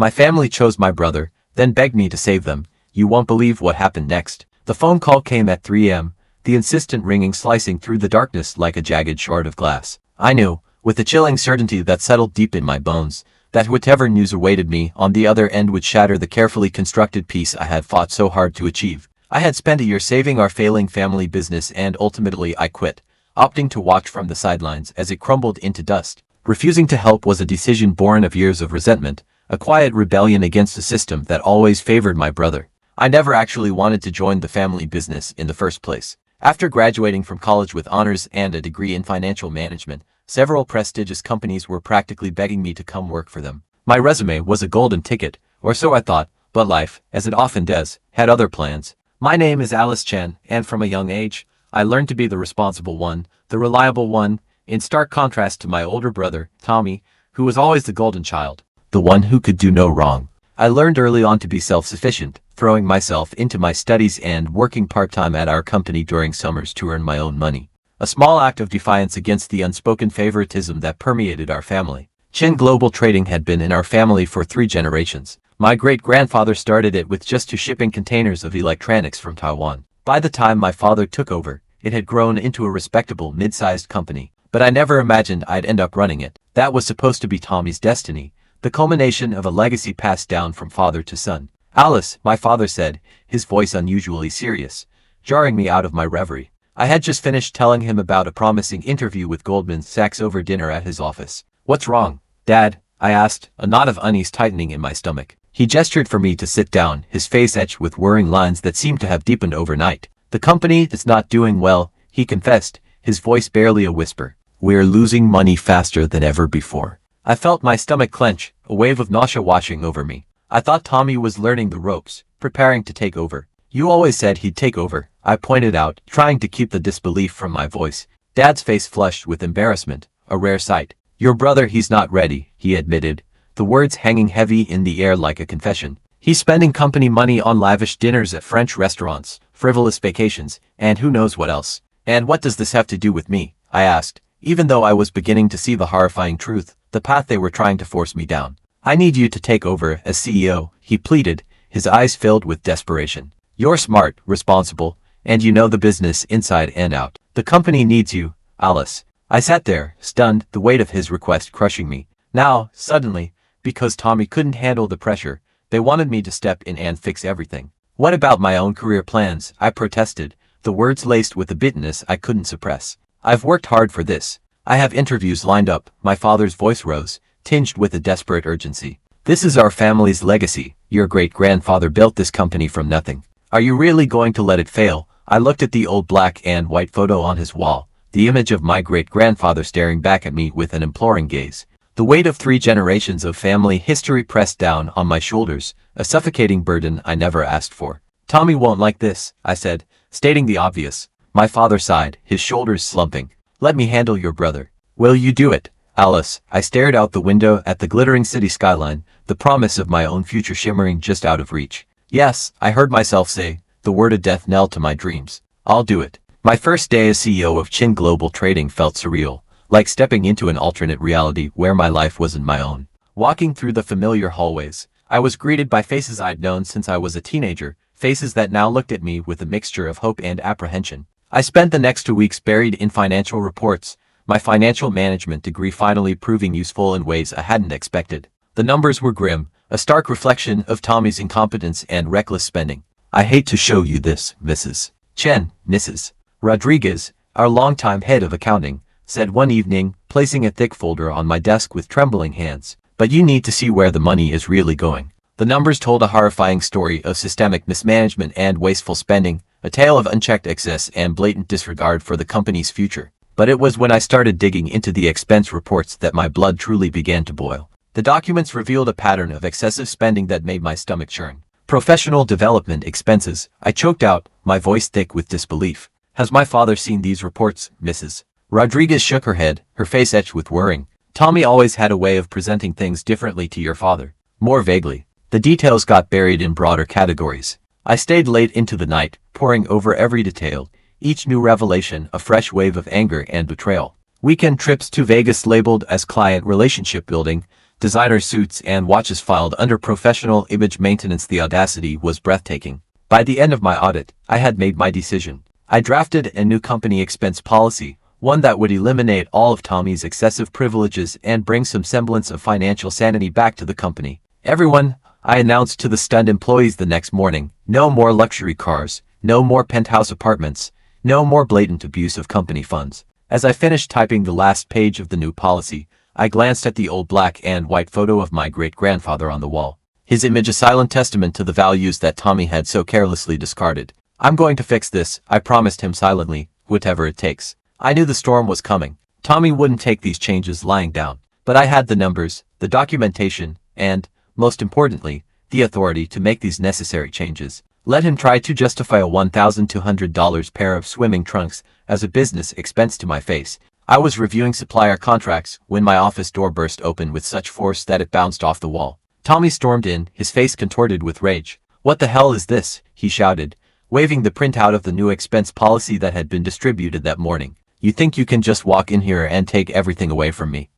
My family chose my brother, then begged me to save them. You won't believe what happened next. The phone call came at 3 a.m., the insistent ringing slicing through the darkness like a jagged shard of glass. I knew, with a chilling certainty that settled deep in my bones, that whatever news awaited me on the other end would shatter the carefully constructed peace I had fought so hard to achieve. I had spent a year saving our failing family business and ultimately I quit, opting to watch from the sidelines as it crumbled into dust. Refusing to help was a decision born of years of resentment, a quiet rebellion against a system that always favored my brother. I never actually wanted to join the family business in the first place. After graduating from college with honors and a degree in financial management, several prestigious companies were practically begging me to come work for them. My resume was a golden ticket, or so I thought, but life, as it often does, had other plans. My name is Alice Chen, and from a young age, I learned to be the responsible one, the reliable one, in stark contrast to my older brother, Tommy, who was always the golden child, the one who could do no wrong. I learned early on to be self-sufficient, throwing myself into my studies and working part-time at our company during summers to earn my own money. A small act of defiance against the unspoken favoritism that permeated our family. Chen Global Trading had been in our family for 3 generations. My great-grandfather started it with just 2 shipping containers of electronics from Taiwan. By the time my father took over, it had grown into a respectable mid-sized company. But I never imagined I'd end up running it. That was supposed to be Tommy's destiny, the culmination of a legacy passed down from father to son. Alice, my father said, his voice unusually serious, jarring me out of my reverie. I had just finished telling him about a promising interview with Goldman Sachs over dinner at his office. What's wrong, Dad? I asked, a knot of unease tightening in my stomach. He gestured for me to sit down, his face etched with worrying lines that seemed to have deepened overnight. The company is not doing well, he confessed, his voice barely a whisper. We're losing money faster than ever before. I felt my stomach clench, a wave of nausea washing over me. I thought Tommy was learning the ropes, preparing to take over. You always said he'd take over, I pointed out, trying to keep the disbelief from my voice. Dad's face flushed with embarrassment, a rare sight. Your brother, he's not ready, he admitted, the words hanging heavy in the air like a confession. He's spending company money on lavish dinners at French restaurants, frivolous vacations, and who knows what else. And what does this have to do with me? I asked, even though I was beginning to see the horrifying truth, the path they were trying to force me down. I need you to take over as CEO, he pleaded, his eyes filled with desperation. You're smart, responsible, and you know the business inside and out. The company needs you, Alice. I sat there, stunned, the weight of his request crushing me. Now, suddenly, because Tommy couldn't handle the pressure, they wanted me to step in and fix everything. What about my own career plans? I protested, the words laced with a bitterness I couldn't suppress. I've worked hard for this. I have interviews lined up, my father's voice rose, tinged with a desperate urgency. This is our family's legacy. Your great-grandfather built this company from nothing. Are you really going to let it fail? I looked at the old black and white photo on his wall, the image of my great-grandfather staring back at me with an imploring gaze. The weight of 3 generations of family history pressed down on my shoulders, a suffocating burden I never asked for. Tommy won't like this, I said, stating the obvious. My father sighed, his shoulders slumping. Let me handle your brother. Will you do it, Alice? I stared out the window at the glittering city skyline, the promise of my own future shimmering just out of reach. Yes, I heard myself say, the word a death knell to my dreams. I'll do it. My first day as CEO of Chen Global Trading felt surreal, like stepping into an alternate reality where my life wasn't my own. Walking through the familiar hallways, I was greeted by faces I'd known since I was a teenager, faces that now looked at me with a mixture of hope and apprehension. I spent the next 2 weeks buried in financial reports, my financial management degree finally proving useful in ways I hadn't expected. The numbers were grim, a stark reflection of Tommy's incompetence and reckless spending. I hate to show you this, Mrs. Chen, Mrs. Rodriguez, our longtime head of accounting, said one evening, placing a thick folder on my desk with trembling hands. But you need to see where the money is really going. The numbers told a horrifying story of systemic mismanagement and wasteful spending, a tale of unchecked excess and blatant disregard for the company's future. But it was when I started digging into the expense reports that my blood truly began to boil. The documents revealed a pattern of excessive spending that made my stomach churn. Professional development expenses, I choked out, my voice thick with disbelief. Has my father seen these reports, Mrs. Rodriguez shook her head, her face etched with worrying. Tommy always had a way of presenting things differently to your father. More vaguely. The details got buried in broader categories. I stayed late into the night, poring over every detail, each new revelation a fresh wave of anger and betrayal. Weekend trips to Vegas labeled as client relationship building, designer suits and watches filed under professional image maintenance. The audacity was breathtaking. By the end of my audit, I had made my decision. I drafted a new company expense policy, one that would eliminate all of Tommy's excessive privileges and bring some semblance of financial sanity back to the company. Everyone, I announced to the stunned employees the next morning, no more luxury cars, no more penthouse apartments, no more blatant abuse of company funds. As I finished typing the last page of the new policy, I glanced at the old black and white photo of my great-grandfather on the wall. His image a silent testament to the values that Tommy had so carelessly discarded. I'm going to fix this, I promised him silently, whatever it takes. I knew the storm was coming. Tommy wouldn't take these changes lying down. But I had the numbers, the documentation, and, most importantly, the authority to make these necessary changes. Let him try to justify a $1,200 pair of swimming trunks as a business expense to my face. I was reviewing supplier contracts when my office door burst open with such force that it bounced off the wall. Tommy stormed in, his face contorted with rage. "What the hell is this?" he shouted, waving the printout of the new expense policy that had been distributed that morning. "You think you can just walk in here and take everything away from me?"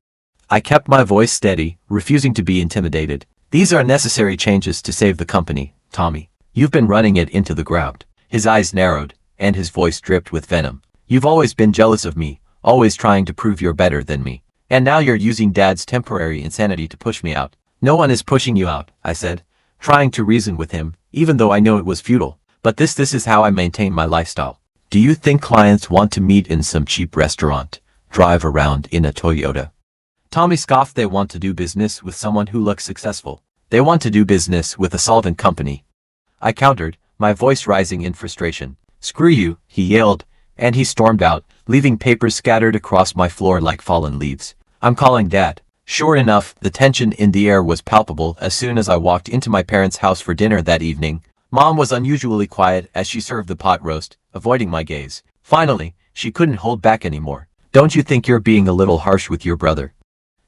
I kept my voice steady, refusing to be intimidated. "These are necessary changes to save the company, Tommy. You've been running it into the ground." His eyes narrowed, and his voice dripped with venom. "You've always been jealous of me, always trying to prove you're better than me. And now you're using Dad's temporary insanity to push me out." "No one is pushing you out," I said, trying to reason with him, even though I know it was futile. "But this is how I maintain my lifestyle. Do you think clients want to meet in some cheap restaurant, drive around in a Toyota?" Tommy scoffed. "They want to do business with someone who looks successful. They want to do business with a solvent company." I countered, my voice rising in frustration. "Screw you," he yelled, and he stormed out, leaving papers scattered across my floor like fallen leaves. "I'm calling Dad." Sure enough, the tension in the air was palpable as soon as I walked into my parents' house for dinner that evening. Mom was unusually quiet as she served the pot roast, avoiding my gaze. Finally, she couldn't hold back anymore. "Don't you think you're being a little harsh with your brother?"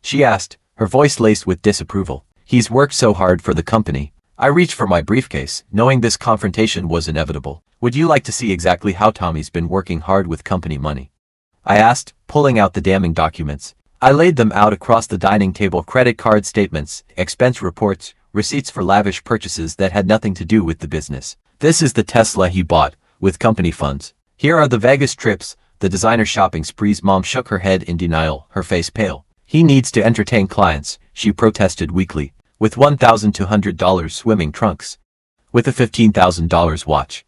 she asked, her voice laced with disapproval. "He's worked so hard for the company." I reached for my briefcase, knowing this confrontation was inevitable. "Would you like to see exactly how Tommy's been working hard with company money?" I asked, pulling out the damning documents. I laid them out across the dining table: credit card statements, expense reports, receipts for lavish purchases that had nothing to do with the business. "This is the Tesla he bought, with company funds. Here are the Vegas trips, the designer shopping sprees." Mom shook her head in denial, her face pale. "He needs to entertain clients," she protested weakly. "With $1,200 swimming trunks. With a $15,000 watch."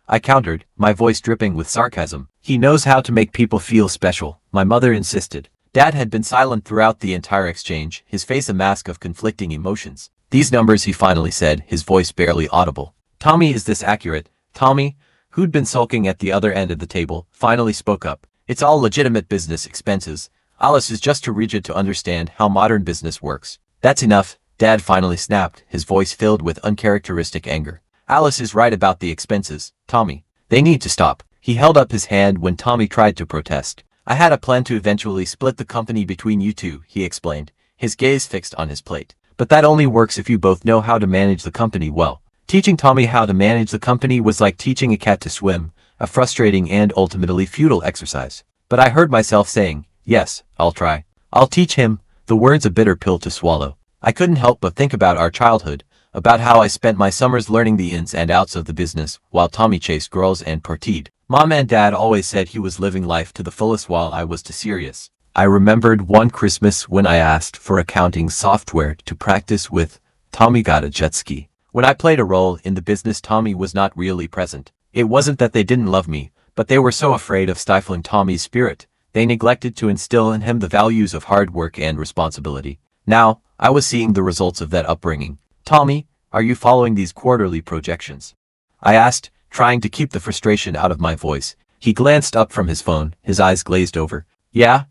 I countered, my voice dripping with sarcasm. "He knows how to make people feel special," my mother insisted. Dad had been silent throughout the entire exchange, his face a mask of conflicting emotions. "These numbers," he finally said, his voice barely audible. "Tommy, is this accurate?" Tommy, who'd been sulking at the other end of the table, finally spoke up. "It's all legitimate business expenses. Alice is just too rigid to understand how modern business works." "That's enough," Dad finally snapped, his voice filled with uncharacteristic anger. "Alice is right about the expenses, Tommy. They need to stop." He held up his hand when Tommy tried to protest. "I had a plan to eventually split the company between you two," he explained, his gaze fixed on his plate. "But that only works if you both know how to manage the company well." Teaching Tommy how to manage the company was like teaching a cat to swim, a frustrating and ultimately futile exercise. But I heard myself saying, "Yes, I'll try. I'll teach him," the words a bitter pill to swallow. I couldn't help but think about our childhood, about how I spent my summers learning the ins and outs of the business, while Tommy chased girls and partied. Mom and Dad always said he was living life to the fullest while I was too serious. I remembered one Christmas when I asked for accounting software to practice with. Tommy got a jet ski. When I played a role in the business, Tommy was not really present. It wasn't that they didn't love me, but they were so afraid of stifling Tommy's spirit, they neglected to instill in him the values of hard work and responsibility. Now, I was seeing the results of that upbringing. "Tommy, are you following these quarterly projections?" I asked, trying to keep the frustration out of my voice. He glanced up from his phone, his eyes glazed over. Yeah,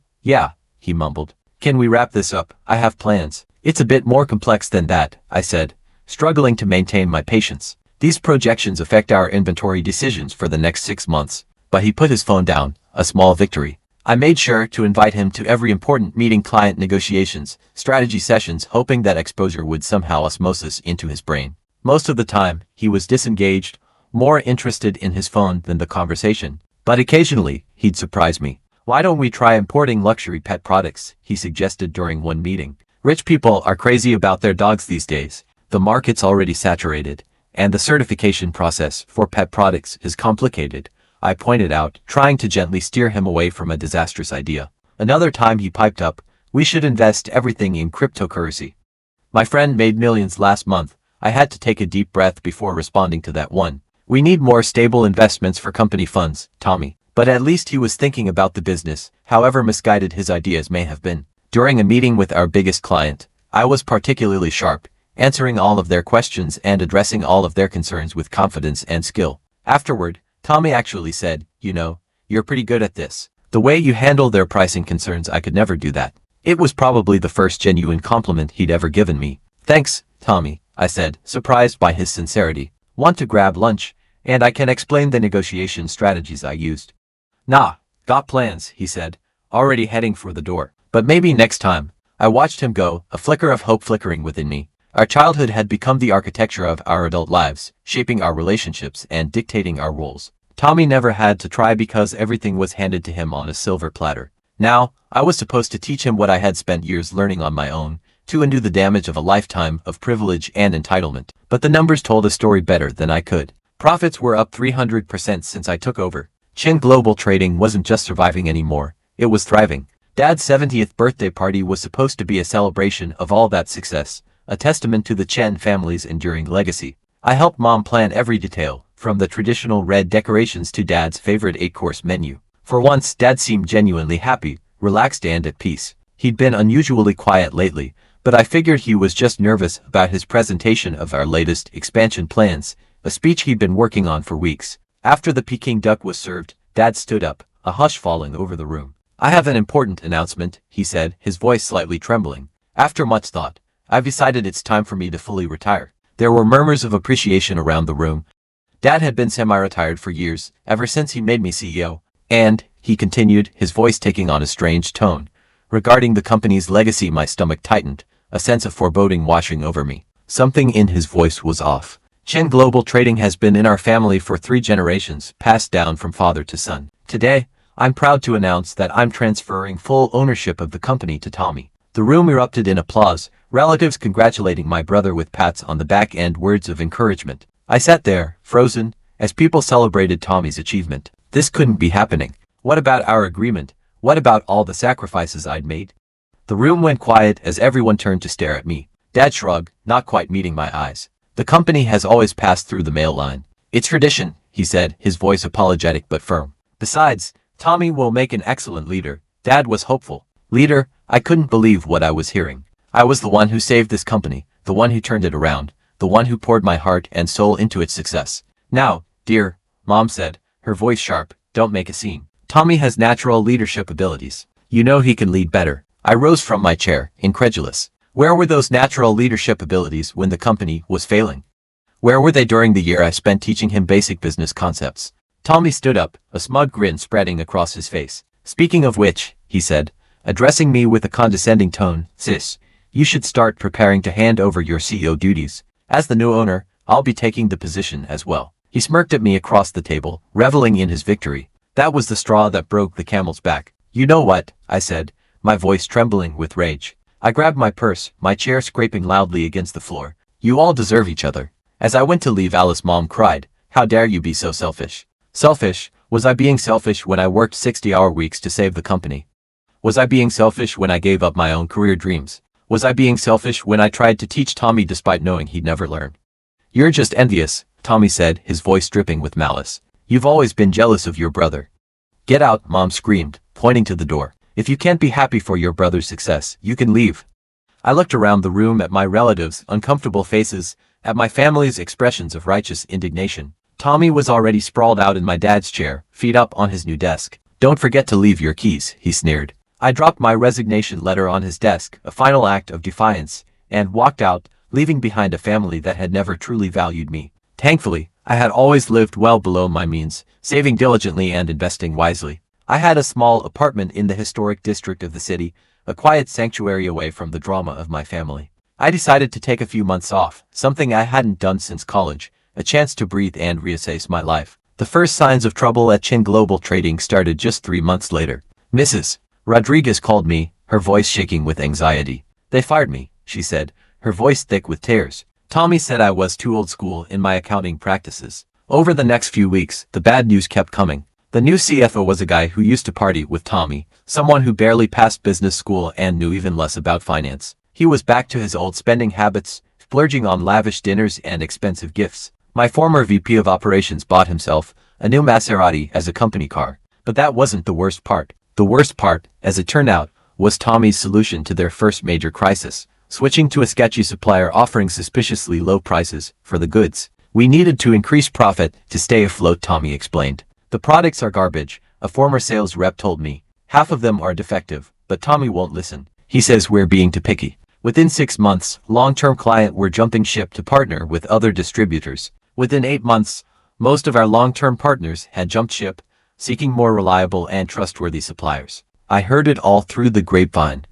he mumbled. "Can we wrap this up? I have plans." "It's a bit more complex than that," I said, struggling to maintain my patience. "These projections affect our inventory decisions for the next 6 months." But he put his phone down, a small victory. I made sure to invite him to every important meeting, client negotiations, strategy sessions, hoping that exposure would somehow osmosis into his brain. Most of the time, he was disengaged, more interested in his phone than the conversation. But occasionally, he'd surprise me. "Why don't we try importing luxury pet products?" he suggested during one meeting. Rich people are crazy about their dogs these days. The market's already saturated, and the certification process for pet products is complicated, I pointed out, trying to gently steer him away from a disastrous idea. Another time he piped up, we should invest everything in cryptocurrency. My friend made millions last month. I had to take a deep breath before responding to that one. We need more stable investments for company funds, Tommy. But at least he was thinking about the business, however misguided his ideas may have been. During a meeting with our biggest client, I was particularly sharp, answering all of their questions and addressing all of their concerns with confidence and skill. Afterward, Tommy actually said, you know, you're pretty good at this. The way you handle their pricing concerns, I could never do that. It was probably the first genuine compliment he'd ever given me. Thanks, Tommy, I said, surprised by his sincerity. Want to grab lunch? And I can explain the negotiation strategies I used. Nah, got plans, he said, already heading for the door. But maybe next time. I watched him go, a flicker of hope flickering within me. Our childhood had become the architecture of our adult lives, shaping our relationships and dictating our roles. Tommy never had to try because everything was handed to him on a silver platter. Now, I was supposed to teach him what I had spent years learning on my own, to undo the damage of a lifetime of privilege and entitlement. But the numbers told a story better than I could. Profits were up 300% since I took over. Chin Global Trading wasn't just surviving anymore, it was thriving. Dad's 70th birthday party was supposed to be a celebration of all that success, a testament to the Chen family's enduring legacy. I helped Mom plan every detail, from the traditional red decorations to Dad's favorite 8-course menu. For once, Dad seemed genuinely happy, relaxed and at peace. He'd been unusually quiet lately, but I figured he was just nervous about his presentation of our latest expansion plans, a speech he'd been working on for weeks. After the Peking duck was served, Dad stood up, a hush falling over the room. I have an important announcement, he said, his voice slightly trembling. After much thought, I've decided it's time for me to fully retire. There were murmurs of appreciation around the room. Dad had been semi-retired for years, ever since he made me CEO. And, he continued, his voice taking on a strange tone, regarding the company's legacy, my stomach tightened, a sense of foreboding washing over me. Something in his voice was off. Chen Global Trading has been in our family for 3 generations, passed down from father to son. Today, I'm proud to announce that I'm transferring full ownership of the company to Tommy. The room erupted in applause, relatives congratulating my brother with pats on the back and words of encouragement. I sat there, frozen, as people celebrated Tommy's achievement. This couldn't be happening. What about our agreement? What about all the sacrifices I'd made? The room went quiet as everyone turned to stare at me. Dad shrugged, not quite meeting my eyes. The company has always passed through the male line. It's tradition, he said, his voice apologetic but firm. Besides, Tommy will make an excellent leader. Dad was hopeful. Leader? I couldn't believe what I was hearing. I was the one who saved this company, the one who turned it around, the one who poured my heart and soul into its success. Now, dear, Mom said, her voice sharp, don't make a scene. Tommy has natural leadership abilities. You know he can lead better. I rose from my chair, incredulous. Where were those natural leadership abilities when the company was failing? Where were they during the year I spent teaching him basic business concepts? Tommy stood up, a smug grin spreading across his face. Speaking of which, he said, addressing me with a condescending tone, sis, you should start preparing to hand over your CEO duties. As the new owner, I'll be taking the position as well. He smirked at me across the table, reveling in his victory. That was the straw that broke the camel's back. You know what? I said, my voice trembling with rage. I grabbed my purse, my chair scraping loudly against the floor. You all deserve each other. As I went to leave, Alice's mom cried, how dare you be so selfish? Selfish? Was I being selfish when I worked 60-hour weeks to save the company? Was I being selfish when I gave up my own career dreams? Was I being selfish when I tried to teach Tommy despite knowing he'd never learn? You're just envious, Tommy said, his voice dripping with malice. You've always been jealous of your brother. Get out, Mom screamed, pointing to the door. If you can't be happy for your brother's success, you can leave. I looked around the room at my relatives' uncomfortable faces, at my family's expressions of righteous indignation. Tommy was already sprawled out in my dad's chair, feet up on his new desk. Don't forget to leave your keys, he sneered. I dropped my resignation letter on his desk, a final act of defiance, and walked out, leaving behind a family that had never truly valued me. Thankfully, I had always lived well below my means, saving diligently and investing wisely. I had a small apartment in the historic district of the city, a quiet sanctuary away from the drama of my family. I decided to take a few months off, something I hadn't done since college, a chance to breathe and reassess my life. The first signs of trouble at Chen Global Trading started just 3 months later. Mrs. Rodriguez called me, her voice shaking with anxiety. They fired me, she said, her voice thick with tears. Tommy said I was too old school in my accounting practices. Over the next few weeks, the bad news kept coming. The new CFO was a guy who used to party with Tommy, someone who barely passed business school and knew even less about finance. He was back to his old spending habits, splurging on lavish dinners and expensive gifts. My former VP of operations bought himself a new Maserati as a company car. But that wasn't the worst part. The worst part, as it turned out, was Tommy's solution to their first major crisis, switching to a sketchy supplier offering suspiciously low prices for the goods. We needed to increase profit to stay afloat, Tommy explained. The products are garbage, a former sales rep told me. Half of them are defective, but Tommy won't listen. He says we're being too picky. Within 6 months, long-term client were jumping ship to partner with other distributors. Within 8 months, most of our long-term partners had jumped ship, seeking more reliable and trustworthy suppliers. I heard it all through the grapevine.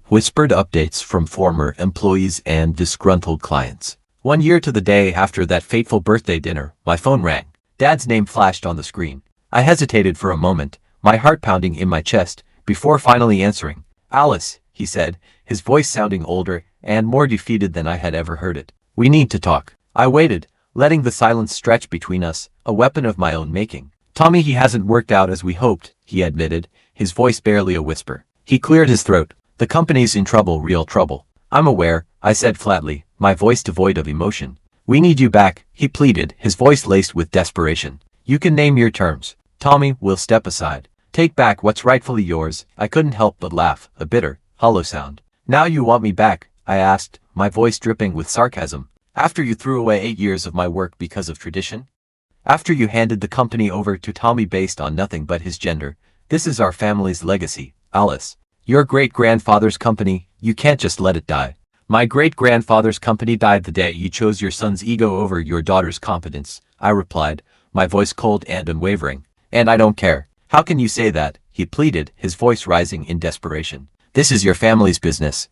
Whispered updates from former employees and disgruntled clients. 1 year to the day after that fateful birthday dinner, my phone rang. Dad's name flashed on the screen. I hesitated for a moment, my heart pounding in my chest, before finally answering. Alice, he said, his voice sounding older and more defeated than I had ever heard it. We need to talk. I waited, letting the silence stretch between us, a weapon of my own making. Tommy, he hasn't worked out as we hoped, he admitted, his voice barely a whisper. He cleared his throat. The company's in trouble, real trouble. I'm aware, I said flatly, my voice devoid of emotion. We need you back, he pleaded, his voice laced with desperation. You can name your terms. Tommy, we'll step aside. Take back what's rightfully yours. I couldn't help but laugh, a bitter, hollow sound. Now you want me back? I asked, my voice dripping with sarcasm. After you threw away 8 years of my work because of tradition? After you handed the company over to Tommy based on nothing but his gender? This is our family's legacy, Alice. Your great-grandfather's company, you can't just let it die. My great-grandfather's company died the day you chose your son's ego over your daughter's competence, I replied, my voice cold and unwavering. And I don't care. How can you say that? He pleaded, his voice rising in desperation. This is your family's business.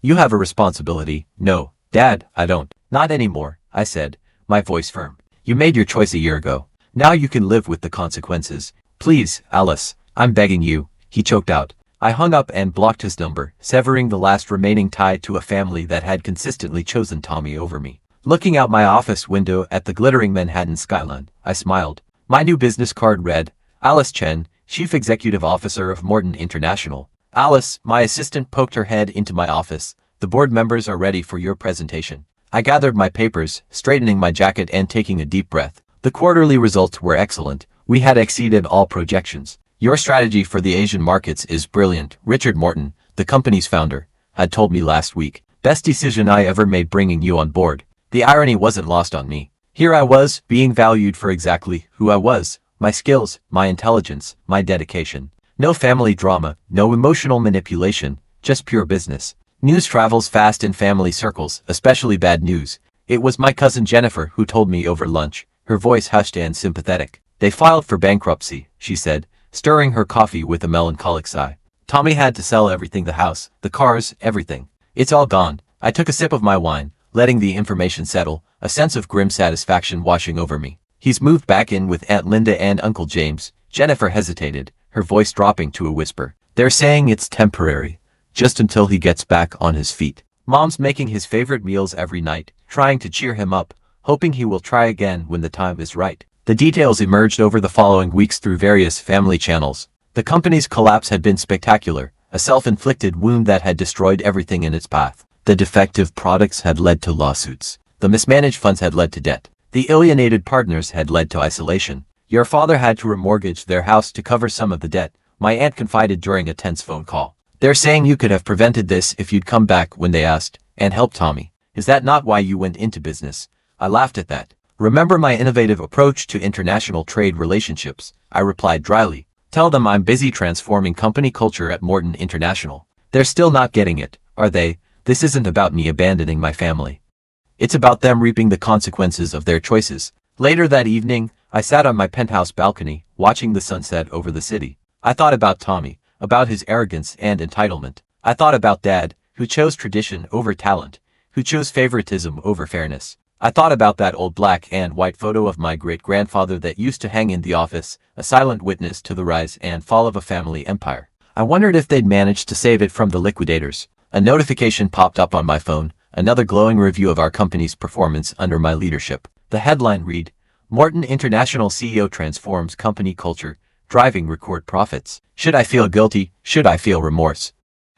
You have a responsibility. No, Dad, I don't. Not anymore, I said, my voice firm. You made your choice a year ago. Now you can live with the consequences. Please, Alice, I'm begging you, he choked out. I hung up and blocked his number, severing the last remaining tie to a family that had consistently chosen Tommy over me. Looking out my office window at the glittering Manhattan skyline, I smiled. My new business card read, Alice Chen, Chief Executive Officer of Morton International. Alice, my assistant, poked her head into my office. The board members are ready for your presentation. I gathered my papers, straightening my jacket and taking a deep breath. The quarterly results were excellent. We had exceeded all projections. Your strategy for the Asian markets is brilliant, Richard Morton, the company's founder, had told me last week. Best decision I ever made bringing you on board. The irony wasn't lost on me. Here I was, being valued for exactly who I was, my skills, my intelligence, my dedication. No family drama, no emotional manipulation, just pure business. News travels fast in family circles, especially bad news. It was my cousin Jennifer who told me over lunch, her voice hushed and sympathetic. They filed for bankruptcy, she said, stirring her coffee with a melancholic sigh. Tommy had to sell everything, the house, the cars, everything. It's all gone. I took a sip of my wine, letting the information settle, a sense of grim satisfaction washing over me. He's moved back in with Aunt Linda and Uncle James. Jennifer hesitated, her voice dropping to a whisper. They're saying it's temporary, just until he gets back on his feet. Mom's making his favorite meals every night, trying to cheer him up, hoping he will try again when the time is right. The details emerged over the following weeks through various family channels. The company's collapse had been spectacular, a self-inflicted wound that had destroyed everything in its path. The defective products had led to lawsuits. The mismanaged funds had led to debt. The alienated partners had led to isolation. Your father had to remortgage their house to cover some of the debt, my aunt confided during a tense phone call. They're saying you could have prevented this if you'd come back when they asked, and helped Tommy. Is that not why you went into business? I laughed at that. Remember my innovative approach to international trade relationships? I replied dryly. Tell them I'm busy transforming company culture at Morton International. They're still not getting it, are they? This isn't about me abandoning my family. It's about them reaping the consequences of their choices. Later that evening, I sat on my penthouse balcony, watching the sunset over the city. I thought about Tommy, about his arrogance and entitlement. I thought about Dad, who chose tradition over talent, who chose favoritism over fairness. I thought about that old black and white photo of my great-grandfather that used to hang in the office, a silent witness to the rise and fall of a family empire. I wondered if they'd managed to save it from the liquidators. A notification popped up on my phone, another glowing review of our company's performance under my leadership. The headline read, Morton International CEO transforms company culture, driving record profits. Should I feel guilty? Should I feel remorse?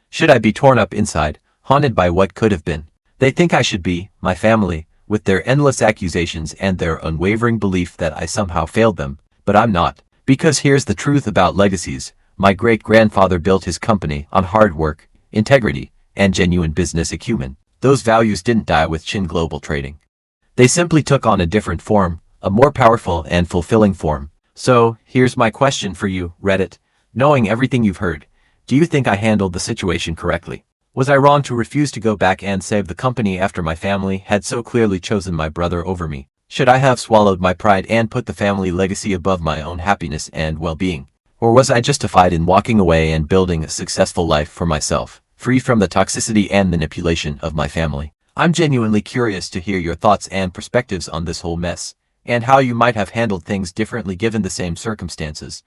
Should I be torn up inside, haunted by what could have been? They think I should be, my family, with their endless accusations and their unwavering belief that I somehow failed them, but I'm not. Because here's the truth about legacies. My great-grandfather built his company on hard work, integrity, and genuine business acumen. Those values didn't die with Chin Global Trading. They simply took on a different form, a more powerful and fulfilling form. So, here's my question for you, Reddit. Knowing everything you've heard, do you think I handled the situation correctly? Was I wrong to refuse to go back and save the company after my family had so clearly chosen my brother over me? Should I have swallowed my pride and put the family legacy above my own happiness and well-being? Or was I justified in walking away and building a successful life for myself, free from the toxicity and manipulation of my family? I'm genuinely curious to hear your thoughts and perspectives on this whole mess, and how you might have handled things differently given the same circumstances.